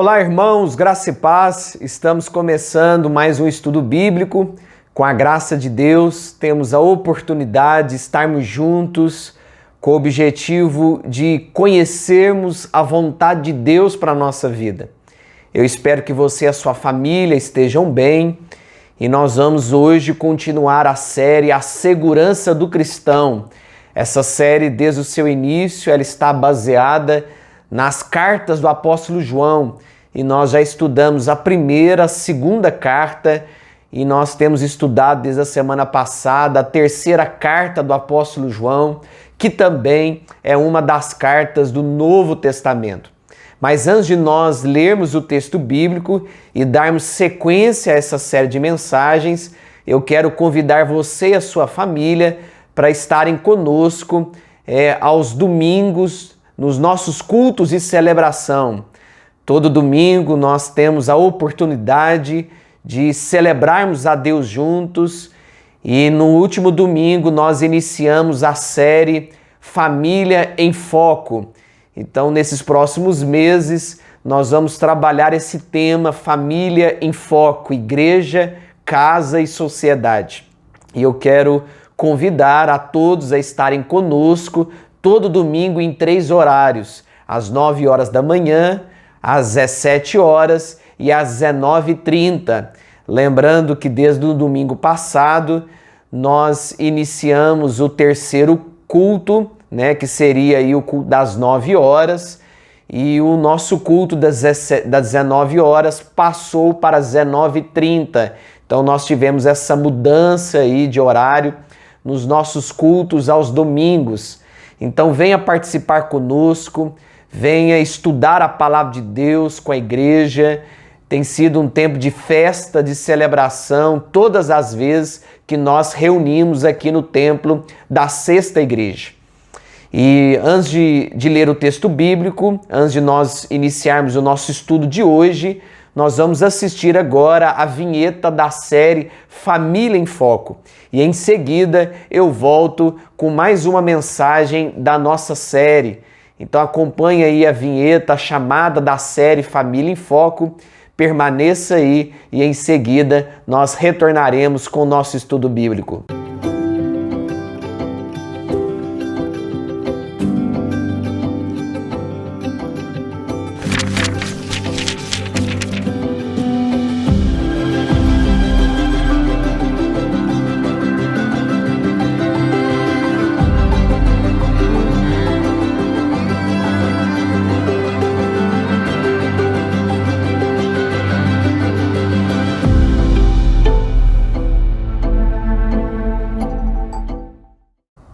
Olá, irmãos, graça e paz. Estamos começando mais um estudo bíblico. Com a graça de Deus, temos a oportunidade de estarmos juntos com o objetivo de conhecermos a vontade de Deus para a nossa vida. Eu espero que você e a sua família estejam bem e nós vamos hoje continuar a série A Segurança do Cristão. Essa série, desde o seu início, ela está baseada nas cartas do apóstolo João, e nós já estudamos a primeira, a segunda carta, e nós temos estudado desde a semana passada a terceira carta do apóstolo João, que também é uma das cartas do Novo Testamento. Mas antes de nós lermos o texto bíblico e darmos sequência a essa série de mensagens, eu quero convidar você e a sua família para estarem conosco aos domingos, nos nossos cultos e celebração. Todo domingo nós temos a oportunidade de celebrarmos a Deus juntos e no último domingo nós iniciamos a série Família em Foco. Então, nesses próximos meses, nós vamos trabalhar esse tema Família em Foco, Igreja, Casa e Sociedade. E eu quero convidar a todos a estarem conosco todo domingo em 3 horários, às 9 horas da manhã, às 17 horas e às 19h30. Lembrando que desde o domingo passado nós iniciamos o terceiro culto, que seria aí o culto das 9 horas, e o nosso culto das 19 horas passou para as 19h30. Então nós tivemos essa mudança aí de horário nos nossos cultos aos domingos. Então venha participar conosco, venha estudar a palavra de Deus com a igreja. Tem sido um tempo de festa, de celebração, todas as vezes que nós reunimos aqui no templo da Sexta Igreja. E antes de ler o texto bíblico, antes de nós iniciarmos o nosso estudo de hoje, nós vamos assistir agora a vinheta da série Família em Foco. E em seguida eu volto com mais uma mensagem da nossa série. Então acompanhe aí a vinheta, a chamada da série Família em Foco. Permaneça aí e em seguida nós retornaremos com o nosso estudo bíblico.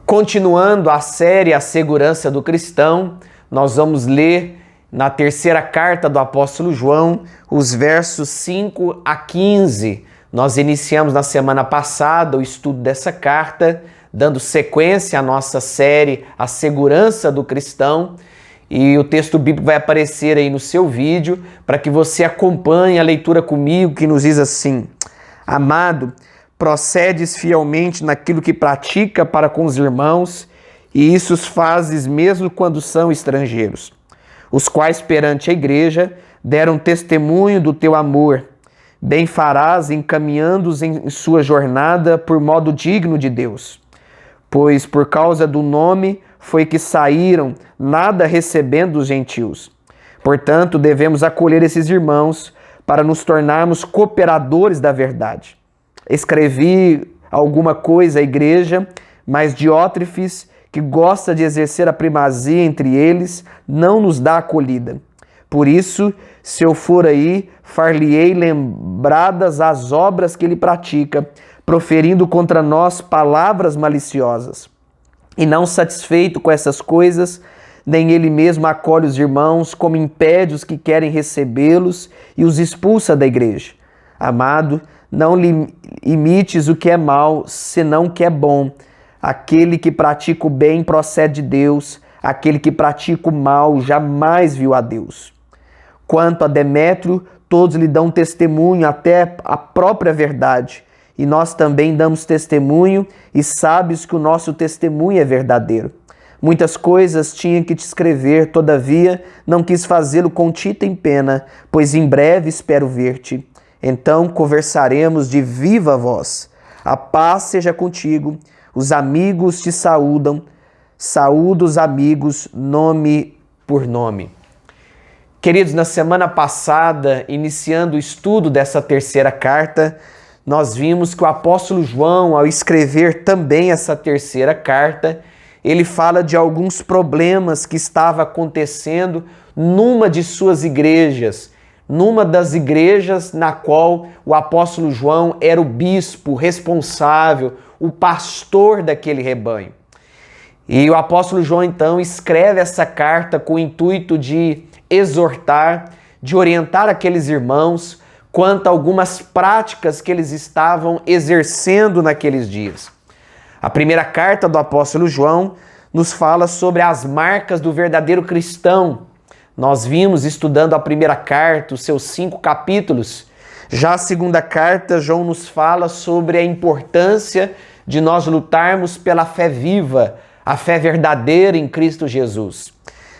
Continuando a série A Segurança do Cristão, nós vamos ler na terceira carta do apóstolo João, os versos 5 a 15. Nós iniciamos na semana passada o estudo dessa carta, dando sequência à nossa série A Segurança do Cristão, e o texto bíblico vai aparecer aí no seu vídeo, para que você acompanhe a leitura comigo, que nos diz assim: Amado, procedes fielmente naquilo que pratica para com os irmãos, e isso os fazes mesmo quando são estrangeiros, os quais perante a igreja deram testemunho do teu amor. Bem farás encaminhando-os em sua jornada por modo digno de Deus. Pois por causa do nome foi que saíram, nada recebendo dos gentios. Portanto, devemos acolher esses irmãos para nos tornarmos cooperadores da verdade. Escrevi alguma coisa à igreja, mas Diótrefes, que gosta de exercer a primazia entre eles, não nos dá acolhida. Por isso, se eu for aí, far-lhe-ei lembradas as obras que ele pratica, proferindo contra nós palavras maliciosas. E não satisfeito com essas coisas, nem ele mesmo acolhe os irmãos, como impede os que querem recebê-los e os expulsa da igreja. Amado, não lhe imites o que é mal, senão o que é bom. Aquele que pratica o bem procede de Deus, aquele que pratica o mal jamais viu a Deus. Quanto a Demétrio, todos lhe dão testemunho, até a própria verdade. E nós também damos testemunho, e sabes que o nosso testemunho é verdadeiro. Muitas coisas tinha que te escrever, todavia não quis fazê-lo com tinta em pena, pois em breve espero ver-te. Então conversaremos de viva voz. A paz seja contigo. Os amigos te saúdam. Saúda os amigos, nome por nome. Queridos, na semana passada, iniciando o estudo dessa terceira carta, nós vimos que o apóstolo João, ao escrever também essa terceira carta, ele fala de alguns problemas que estava acontecendo numa de suas igrejas, numa das igrejas na qual o apóstolo João era o bispo responsável, o pastor daquele rebanho. E o apóstolo João, então, escreve essa carta com o intuito de exortar, de orientar aqueles irmãos quanto a algumas práticas que eles estavam exercendo naqueles dias. A primeira carta do apóstolo João nos fala sobre as marcas do verdadeiro cristão. Nós vimos, estudando a primeira carta, os seus 5 capítulos. Já a segunda carta, João nos fala sobre a importância de nós lutarmos pela fé viva, a fé verdadeira em Cristo Jesus.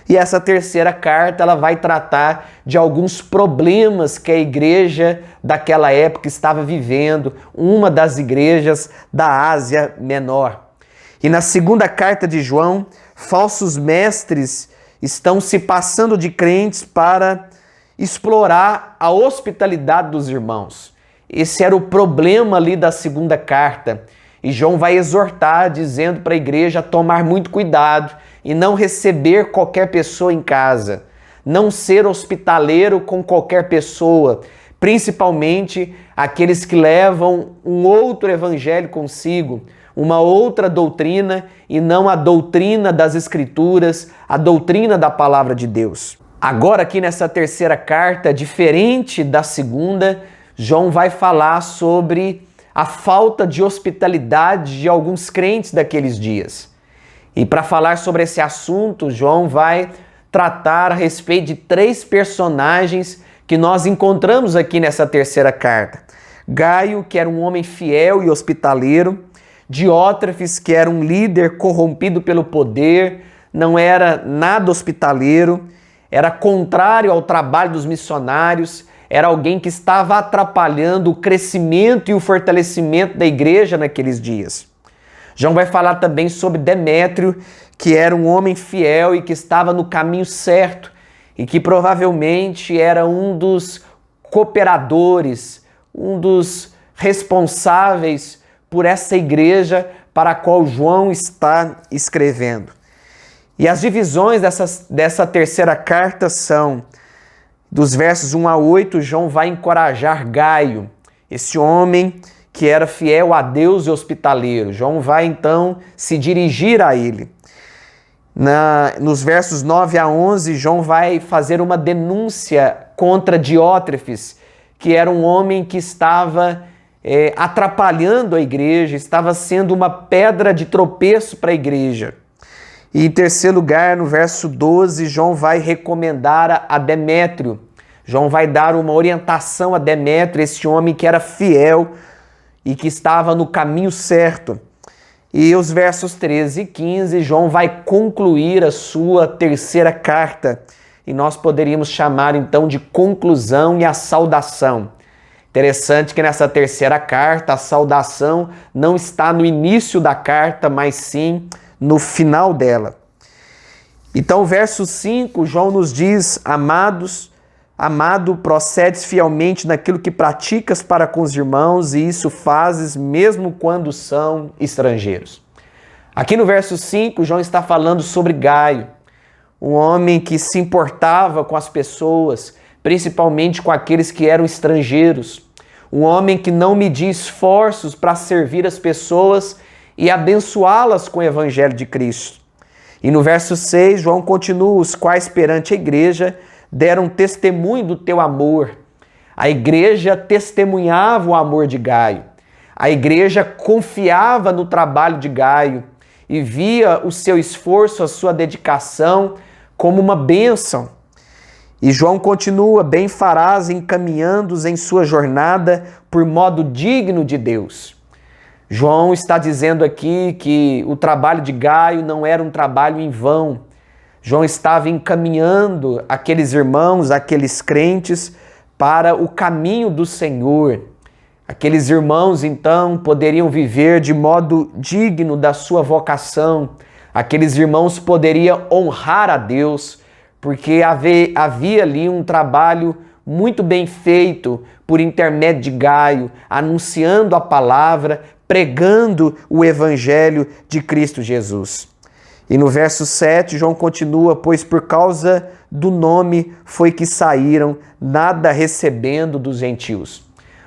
E essa terceira carta, ela vai tratar de alguns problemas que a igreja daquela época estava vivendo, uma das igrejas da Ásia Menor. E na segunda carta de João, falsos mestres estão se passando de crentes para explorar a hospitalidade dos irmãos. Esse era o problema ali da segunda carta. E João vai exortar, dizendo para a igreja tomar muito cuidado e não receber qualquer pessoa em casa, não ser hospitaleiro com qualquer pessoa, principalmente aqueles que levam um outro evangelho consigo, uma outra doutrina e não a doutrina das Escrituras, a doutrina da Palavra de Deus. Agora aqui nessa terceira carta, diferente da segunda, João vai falar sobre a falta de hospitalidade de alguns crentes daqueles dias. E para falar sobre esse assunto, João vai tratar a respeito de 3 personagens que nós encontramos aqui nessa terceira carta. Gaio, que era um homem fiel e hospitaleiro. Diótrefes, que era um líder corrompido pelo poder, não era nada hospitaleiro, era contrário ao trabalho dos missionários, era alguém que estava atrapalhando o crescimento e o fortalecimento da igreja naqueles dias. João vai falar também sobre Demétrio, que era um homem fiel e que estava no caminho certo e que provavelmente era um dos cooperadores, um dos responsáveis por essa igreja para a qual João está escrevendo. E as divisões dessa terceira carta são, dos versos 1 a 8, João vai encorajar Gaio, esse homem que era fiel a Deus e hospitaleiro. João vai então se dirigir a ele. Nos versos 9 a 11, João vai fazer uma denúncia contra Diótrefes, que era um homem que estava atrapalhando a igreja, estava sendo uma pedra de tropeço para a igreja. E em terceiro lugar, no verso 12, João vai recomendar a Demétrio. João vai dar uma orientação a Demétrio, esse homem que era fiel e que estava no caminho certo. E os versos 13 e 15, João vai concluir a sua terceira carta. E nós poderíamos chamar então de conclusão e a saudação. Interessante que nessa terceira carta, a saudação não está no início da carta, mas sim no final dela. Então, o verso 5, João nos diz: Amado, procedes fielmente naquilo que praticas para com os irmãos, e isso fazes mesmo quando são estrangeiros. Aqui no verso 5, João está falando sobre Gaio, um homem que se importava com as pessoas, principalmente com aqueles que eram estrangeiros. Um homem que não media esforços para servir as pessoas e abençoá-las com o evangelho de Cristo. E no verso 6, João continua: os quais perante a igreja deram testemunho do teu amor. A igreja testemunhava o amor de Gaio. A igreja confiava no trabalho de Gaio e via o seu esforço, a sua dedicação como uma bênção. E João continua: bem farás encaminhando-os em sua jornada por modo digno de Deus. João está dizendo aqui que o trabalho de Gaio não era um trabalho em vão. João estava encaminhando aqueles irmãos, aqueles crentes, para o caminho do Senhor. Aqueles irmãos, então, poderiam viver de modo digno da sua vocação. Aqueles irmãos poderiam honrar a Deus, porque havia ali um trabalho muito bem feito por intermédio de Gaio, anunciando a palavra, pregando o evangelho de Cristo Jesus. E no verso 7, João continua: pois por causa do nome foi que saíram, nada recebendo dos gentios.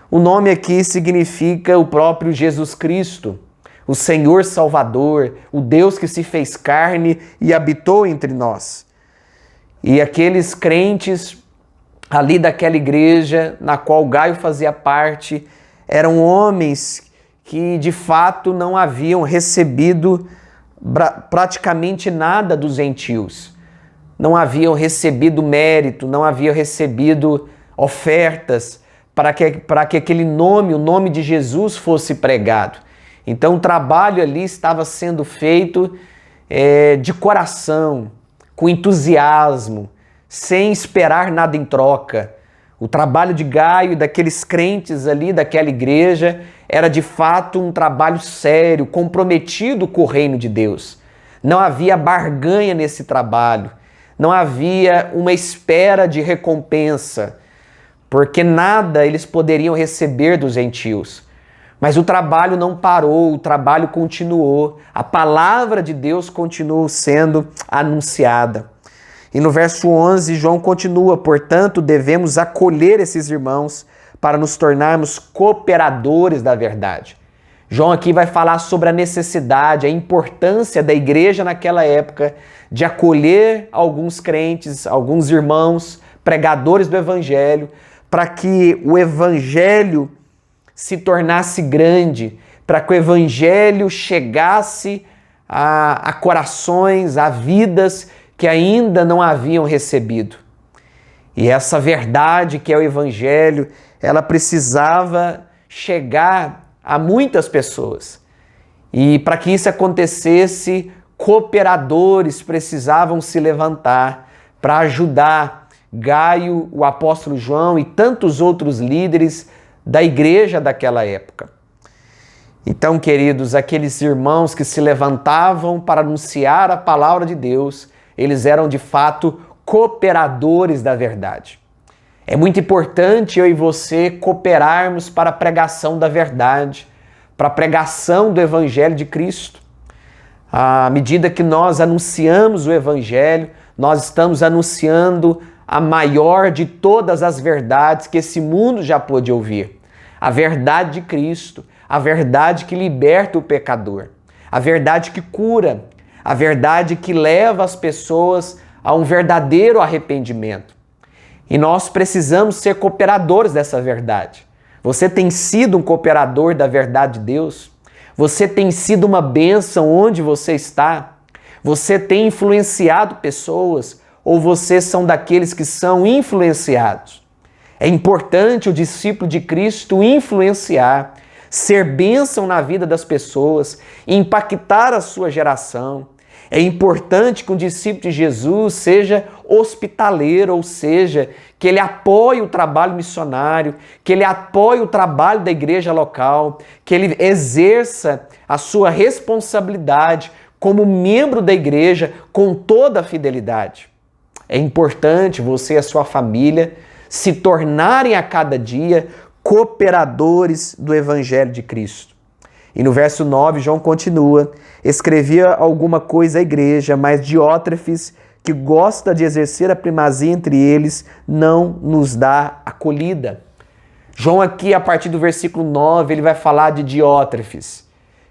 O nome aqui significa o próprio Jesus Cristo, o Senhor Salvador, o Deus que se fez carne e habitou entre nós. E aqueles crentes ali daquela igreja na qual Gaio fazia parte, eram homens que de fato não haviam recebido praticamente nada dos gentios. Não haviam recebido mérito, não haviam recebido ofertas para que aquele nome, o nome de Jesus, fosse pregado. Então o trabalho ali estava sendo feito de coração, com entusiasmo, sem esperar nada em troca. O trabalho de Gaio e daqueles crentes ali daquela igreja era de fato um trabalho sério, comprometido com o reino de Deus. Não havia barganha nesse trabalho, não havia uma espera de recompensa, porque nada eles poderiam receber dos gentios. Mas o trabalho não parou, o trabalho continuou, a palavra de Deus continuou sendo anunciada. E no verso 11, João continua: portanto, devemos acolher esses irmãos para nos tornarmos cooperadores da verdade. João aqui vai falar sobre a necessidade, a importância da igreja naquela época de acolher alguns crentes, alguns irmãos, pregadores do evangelho, para que o evangelho se tornasse grande, para que o evangelho chegasse a corações, a vidas que ainda não haviam recebido. E essa verdade que é o evangelho, ela precisava chegar a muitas pessoas. E para que isso acontecesse, cooperadores precisavam se levantar para ajudar Gaio, o apóstolo João e tantos outros líderes da igreja daquela época. Então, queridos, aqueles irmãos que se levantavam para anunciar a palavra de Deus, eles eram de fato cooperadores da verdade. É muito importante eu e você cooperarmos para a pregação da verdade, para a pregação do Evangelho de Cristo. À medida que nós anunciamos o Evangelho, nós estamos anunciando a maior de todas as verdades que esse mundo já pôde ouvir. A verdade de Cristo, a verdade que liberta o pecador, a verdade que cura, a verdade que leva as pessoas a um verdadeiro arrependimento. E nós precisamos ser cooperadores dessa verdade. Você tem sido um cooperador da verdade de Deus? Você tem sido uma bênção onde você está? Você tem influenciado pessoas ou vocês são daqueles que são influenciados? É importante o discípulo de Cristo influenciar, ser bênção na vida das pessoas, impactar a sua geração. É importante que um discípulo de Jesus seja hospitaleiro, ou seja, que ele apoie o trabalho missionário, que ele apoie o trabalho da igreja local, que ele exerça a sua responsabilidade como membro da igreja com toda a fidelidade. É importante você e a sua família se tornarem a cada dia cooperadores do Evangelho de Cristo. E no verso 9, João continua: escrevia alguma coisa à igreja, mas Diótrefes, que gosta de exercer a primazia entre eles, não nos dá acolhida. João aqui, a partir do versículo 9, ele vai falar de Diótrefes,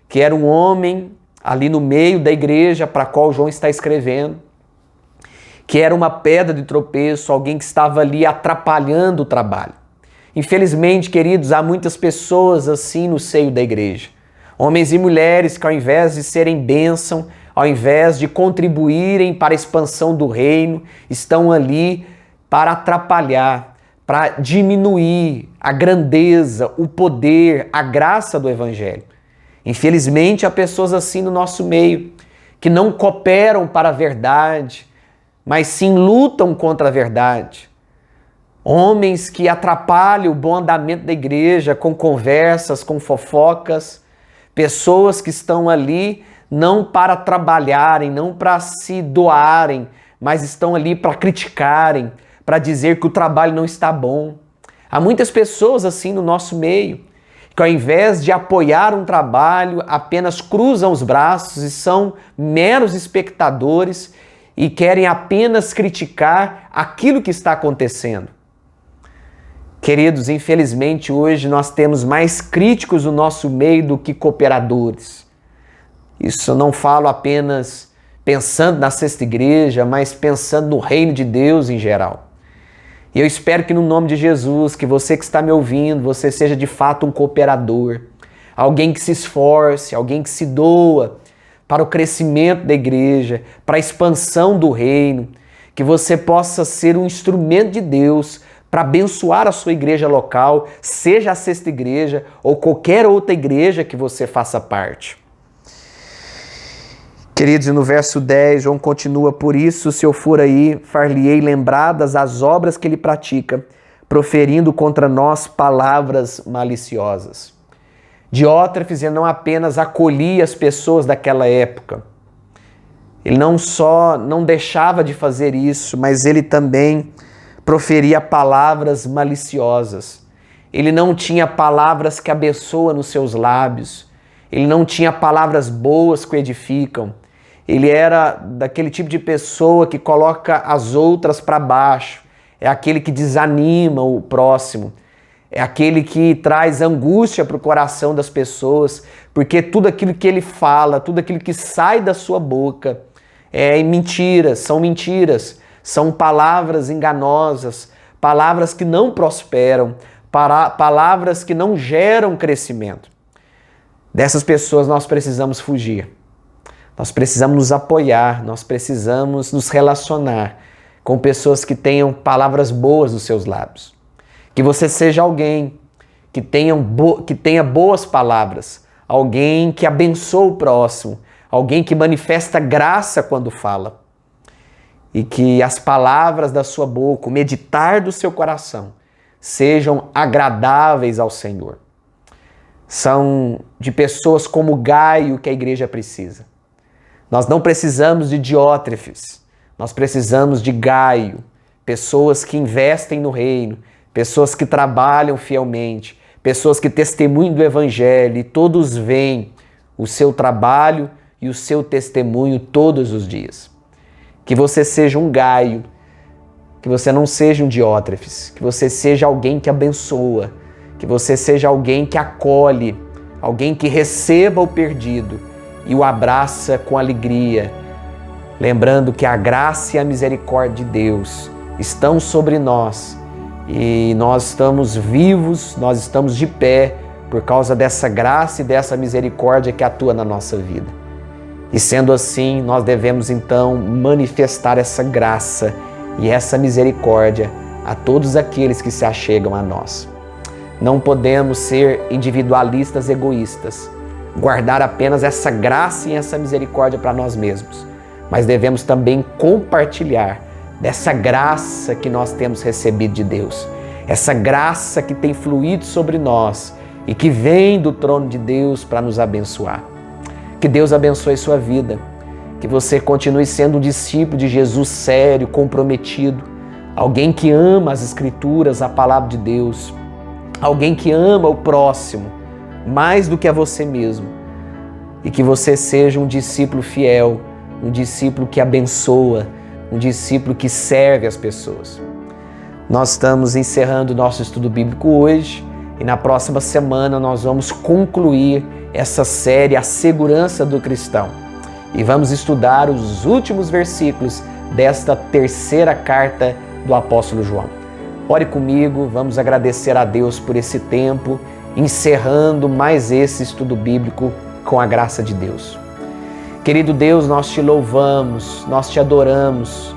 que era um homem ali no meio da igreja para a qual João está escrevendo, que era uma pedra de tropeço, alguém que estava ali atrapalhando o trabalho. Infelizmente, queridos, há muitas pessoas assim no seio da igreja. Homens e mulheres que, ao invés de serem bênção, ao invés de contribuírem para a expansão do reino, estão ali para atrapalhar, para diminuir a grandeza, o poder, a graça do Evangelho. Infelizmente, há pessoas assim no nosso meio, que não cooperam para a verdade, mas sim lutam contra a verdade. Homens que atrapalham o bom andamento da igreja com conversas, com fofocas. Pessoas que estão ali não para trabalharem, não para se doarem, mas estão ali para criticarem, para dizer que o trabalho não está bom. Há muitas pessoas assim no nosso meio, que ao invés de apoiar um trabalho, apenas cruzam os braços e são meros espectadores e querem apenas criticar aquilo que está acontecendo. Queridos, infelizmente hoje nós temos mais críticos no nosso meio do que cooperadores. Isso eu não falo apenas pensando na Sexta Igreja, mas pensando no reino de Deus em geral. E eu espero que no nome de Jesus, que você que está me ouvindo, você seja de fato um cooperador, alguém que se esforce, alguém que se doa para o crescimento da igreja, para a expansão do reino, que você possa ser um instrumento de Deus para abençoar a sua igreja local, seja a Sexta Igreja ou qualquer outra igreja que você faça parte. Queridos, e no verso 10, João continua: por isso, se eu for aí, far-lhe-ei lembradas as obras que ele pratica, proferindo contra nós palavras maliciosas. Diótrefes não apenas acolhia as pessoas daquela época, ele não só não deixava de fazer isso, mas ele também proferia palavras maliciosas. Ele não tinha palavras que abençoam nos seus lábios, ele não tinha palavras boas que o edificam. Ele era daquele tipo de pessoa que coloca as outras para baixo, é aquele que desanima o próximo, é aquele que traz angústia para o coração das pessoas, porque tudo aquilo que ele fala, tudo aquilo que sai da sua boca é mentiras, são palavras enganosas, palavras que não prosperam, palavras que não geram crescimento. Dessas pessoas nós precisamos fugir. Nós precisamos nos apoiar, nós precisamos nos relacionar com pessoas que tenham palavras boas nos seus lábios. Que você seja alguém que tenha boas palavras, alguém que abençoa o próximo, alguém que manifesta graça quando fala. E que as palavras da sua boca, o meditar do seu coração, sejam agradáveis ao Senhor. São de pessoas como Gaio que a igreja precisa. Nós não precisamos de Diótrefes, nós precisamos de Gaio, pessoas que investem no reino, pessoas que trabalham fielmente, pessoas que testemunham do Evangelho e todos veem o seu trabalho e o seu testemunho todos os dias. Que você seja um Gaio, que você não seja um Diótrefes, que você seja alguém que abençoa, que você seja alguém que acolhe, alguém que receba o perdido e o abraça com alegria, lembrando que a graça e a misericórdia de Deus estão sobre nós e nós estamos vivos, nós estamos de pé por causa dessa graça e dessa misericórdia que atua na nossa vida. E sendo assim, nós devemos então manifestar essa graça e essa misericórdia a todos aqueles que se achegam a nós. Não podemos ser individualistas egoístas, guardar apenas essa graça e essa misericórdia para nós mesmos, mas devemos também compartilhar dessa graça que nós temos recebido de Deus, essa graça que tem fluído sobre nós e que vem do trono de Deus para nos abençoar. Que Deus abençoe sua vida, que você continue sendo um discípulo de Jesus sério, comprometido, alguém que ama as Escrituras, a palavra de Deus, alguém que ama o próximo mais do que a você mesmo, e que você seja um discípulo fiel, um discípulo que abençoa, um discípulo que serve as pessoas. Nós estamos encerrando o nosso estudo bíblico hoje e na próxima semana nós vamos concluir essa série A Segurança do Cristão e vamos estudar os últimos versículos desta terceira carta do apóstolo João. Ore comigo, vamos agradecer a Deus por esse tempo, encerrando mais esse estudo bíblico com a graça de Deus. Querido Deus, nós te louvamos, nós te adoramos,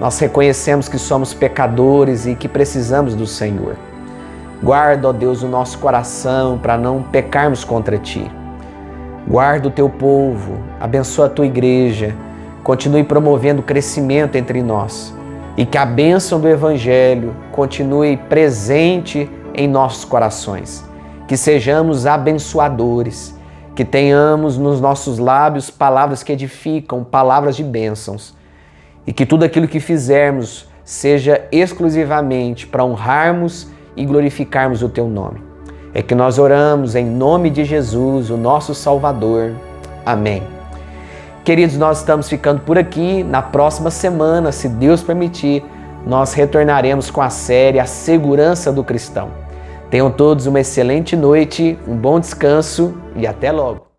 nós reconhecemos que somos pecadores e que precisamos do Senhor. Guarda, ó Deus, o nosso coração para não pecarmos contra Ti. Guarda o teu povo, abençoa a tua igreja, continue promovendo crescimento entre nós e que a bênção do Evangelho continue presente em nossos corações. Que sejamos abençoadores, que tenhamos nos nossos lábios palavras que edificam, palavras de bênçãos, e que tudo aquilo que fizermos seja exclusivamente para honrarmos e glorificarmos o teu nome. É que nós oramos em nome de Jesus, o nosso Salvador. Amém. Queridos, nós estamos ficando por aqui. Na próxima semana, se Deus permitir, nós retornaremos com a série A Segurança do Cristão. Tenham todos uma excelente noite, um bom descanso e até logo.